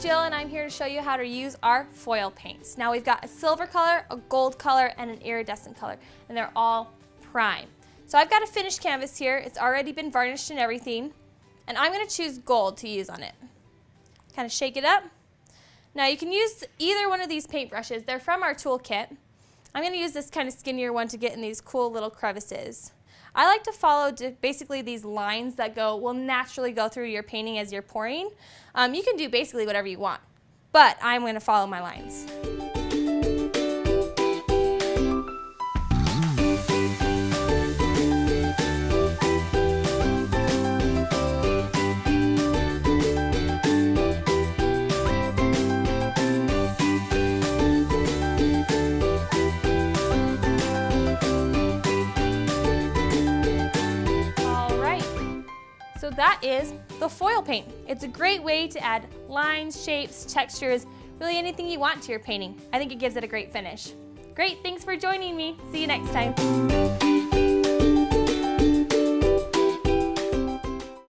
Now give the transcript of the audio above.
Jill, and I'm here to show you how to use our foil paints. Now we've got a silver color, a gold color, and an iridescent color, and they're all prime. So I've got a finished canvas here. It's already been varnished and everything, and I'm going to choose gold to use on it. Kind of shake it up. Now you can use either one of these paintbrushes. They're from our toolkit. I'm going to use this kind of skinnier one to get in these cool little crevices. I like to follow basically these lines that will naturally go through your painting as you're pouring. You can do basically whatever you want, but I'm going to follow my lines. So that is the foil paint. It's a great way to add lines, shapes, textures, really anything you want to your painting. I think it gives it a great finish. Great, thanks for joining me. See you next time.